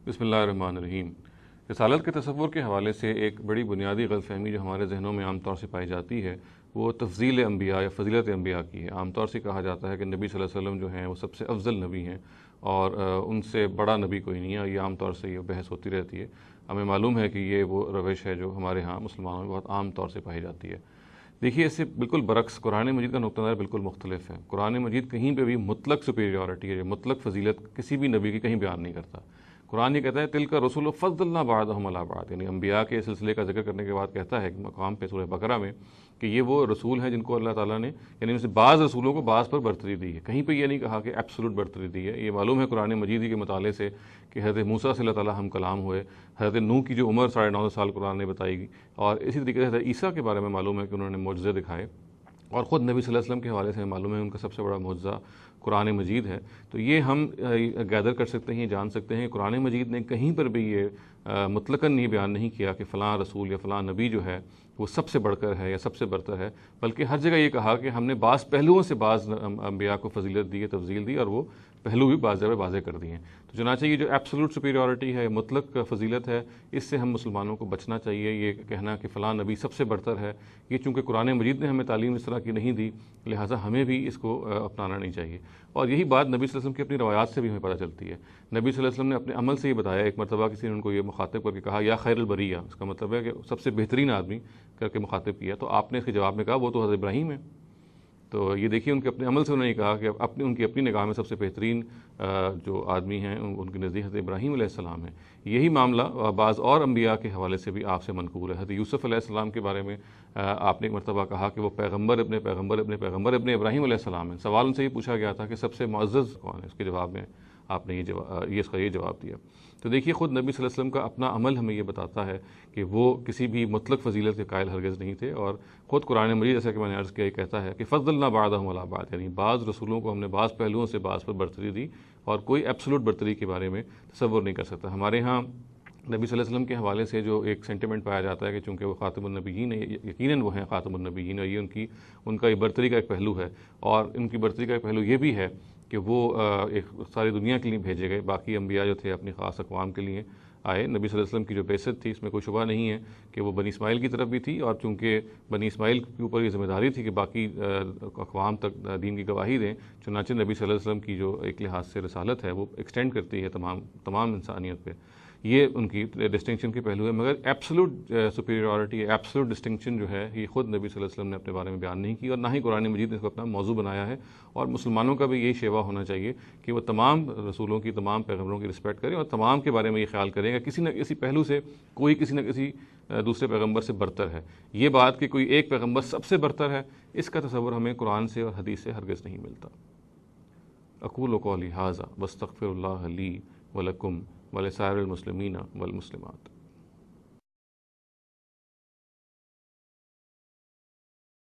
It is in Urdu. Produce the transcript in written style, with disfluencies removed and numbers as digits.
بسم اللہ الرحمن الرحیم۔ رسالت کے تصور کے حوالے سے ایک بڑی بنیادی غلط فہمی جو ہمارے ذہنوں میں عام طور سے پائی جاتی ہے وہ تفضیل انبیاء یا فضیلت انبیاء کی ہے۔ عام طور سے کہا جاتا ہے کہ نبی صلی اللہ علیہ وسلم جو ہیں وہ سب سے افضل نبی ہیں اور ان سے بڑا نبی کوئی نہیں ہے۔ یہ عام طور سے یہ بحث ہوتی رہتی ہے۔ ہمیں معلوم ہے کہ یہ وہ روش ہے جو ہمارے ہاں مسلمانوں میں بہت عام طور سے پائی جاتی ہے۔ دیکھیے، اس سے بالکل برعکس قرآن مجید کا نقطہ نظر بالکل مختلف ہے۔ قرآن مجید کہیں پہ بھی مطلق سپیریورٹی ہے، مطلق فضیلت کسی بھی نبی کی کہیں بیان نہیں کرتا۔ قرآن یہ کہتا ہے تلک رسول فضلنا بعضهم علی بعض، یعنی انبیاء کے سلسلے کا ذکر کرنے کے بعد کہتا ہے ایک مقام پہ سورہ بقرہ میں کہ یہ وہ رسول ہیں جن کو اللہ تعالیٰ نے یعنی ان سے بعض رسولوں کو بعض پر برتری دی ہے۔ کہیں پہ یہ نہیں کہا کہ ایبسولوٹ برتری دی ہے۔ یہ معلوم ہے قرآن مجید کے مطالعے سے کہ حضرت موسیٰ سے اللہ تعالیٰ ہم کلام ہوئے، حضرت نوح کی جو عمر 9.5 سال قرآن نے بتائی گی، اور اسی طریقے سے حضرت عیسیٰ کے بارے میں معلوم ہے کہ انہوں نے معجزے دکھائے، اور خود نبی صلی اللہ علیہ وسلم کے حوالے سے معلوم ہے ان کا سب سے بڑا معجزہ قرآن مجید ہے۔ تو یہ ہم گیدر کر سکتے ہیں، جان سکتے ہیں قرآن مجید نے کہیں پر بھی یہ مطلقاً یہ بیان نہیں کیا کہ فلاں رسول یا فلاں نبی جو ہے وہ سب سے بڑھ کر ہے یا سب سے برتر ہے، بلکہ ہر جگہ یہ کہا کہ ہم نے بعض پہلوؤں سے بعض انبیاء کو فضیلت دی ہے، تفضیل دی، اور وہ پہلو بھی بعض جگہ واضح کر دیے ہیں۔ تو چنانچہ یہ جو ایبسولوٹ سپیریورٹی ہے، مطلق فضیلت ہے، اس سے ہم مسلمانوں کو بچنا چاہیے۔ یہ کہنا کہ فلاں نبی سب سے برتر ہے، یہ چونکہ قرآن مجید نے ہمیں تعلیم اس طرح کی نہیں دی، لہٰذا ہمیں بھی اس کو اپنانا نہیں چاہیے۔ اور یہی بات نبی صلی اللہ علیہ وسلم کی اپنی روایات سے بھی ہمیں پتہ چلتی ہے۔ نبی صلی اللہ علیہ وسلم نے اپنے عمل سے یہ بتایا۔ ایک مرتبہ کسی نے ان کو یہ مخاطب کر کے کہا یا خیر البریہ، اس کا مطلب ہے کہ سب سے بہترین آدمی کر کے مخاطب کیا، تو آپ نے اس کے جواب میں کہا وہ تو حضرت ابراہیم ہے۔ تو یہ دیکھیے ان کے اپنے عمل سے انہوں نے کہا کہ ان کی اپنی نگاہ میں سب سے بہترین جو آدمی ہیں ان کے نزدیک حضرت ابراہیم علیہ السلام ہے۔ یہی معاملہ بعض اور انبیاء کے حوالے سے بھی آپ سے منقول ہے۔ حضرت یوسف علیہ السلام کے بارے میں آپ نے ایک مرتبہ کہا کہ وہ پیغمبر ابن ابراہیم علیہ السلام ہیں۔ سوال ان سے یہ پوچھا گیا تھا کہ سب سے معزز کون ہے، اس کے جواب میں آپ نے اس کا یہ جواب دیا۔ تو دیکھیے خود نبی صلی اللہ علیہ وسلم کا اپنا عمل ہمیں یہ بتاتا ہے کہ وہ کسی بھی مطلق فضیلت کے قائل ہرگز نہیں تھے، اور خود قرآن مجید جیسا کہ میں نے عرض کیا یہ کہتا ہے کہ فضلنا بعضهم علی بعض، یعنی بعض رسولوں کو ہم نے بعض پہلوؤں سے بعض پر برتری دی، اور کوئی ایبسولوٹ برتری کے بارے میں تصور نہیں کر سکتا۔ ہمارے ہاں نبی صلی اللہ علیہ وسلم کے حوالے سے جو ایک سینٹیمنٹ پایا جاتا ہے کہ چونکہ وہ خاتم النبیین ہیں، یقیناً وہ ہیں خاتم النبیین، اور یہ ان کا یہ برتری کا ایک پہلو ہے، اور ان کی برتری کا ایک پہلو یہ بھی ہے کہ وہ ایک ساری دنیا کے لیے بھیجے گئے۔ باقی انبیاء جو تھے اپنی خاص اقوام کے لیے آئے۔ نبی صلی اللہ علیہ وسلم کی جو بعثت تھی اس میں کوئی شبہ نہیں ہے کہ وہ بنی اسماعیل کی طرف بھی تھی، اور چونکہ بنی اسماعیل کے اوپر یہ ذمہ داری تھی کہ باقی اقوام تک دین کی گواہی دیں، چنانچہ نبی صلی اللہ علیہ وسلم کی جو ایک لحاظ سے رسالت ہے وہ ایکسٹینڈ کرتی ہے تمام انسانیت پہ۔ یہ ان کی ڈسٹنکشن کے پہلو ہے، مگر ایبسولوٹ سپیریورٹی، ایبسولوٹ ڈسٹنکشن جو ہے یہ خود نبی صلی اللہ علیہ وسلم نے اپنے بارے میں بیان نہیں کی، اور نہ ہی قرآن مجید نے اس کو اپنا موضوع بنایا ہے۔ اور مسلمانوں کا بھی یہی شیوا ہونا چاہیے کہ وہ تمام رسولوں کی، تمام پیغمبروں کی رسپیکٹ کریں، اور تمام کے بارے میں یہ خیال کریں کہ کسی نہ کسی پہلو سے کوئی کسی نہ کسی دوسرے پیغمبر سے برتر ہے۔ یہ بات کہ کوئی ایک پیغمبر سب سے برتر ہے، اس کا تصور ہمیں قرآن سے اور حدیث سے ہرگز نہیں ملتا۔ اقول قولی ھذا واستغفر اللہ لی ولکم ولسائر المسلمین والمسلمات۔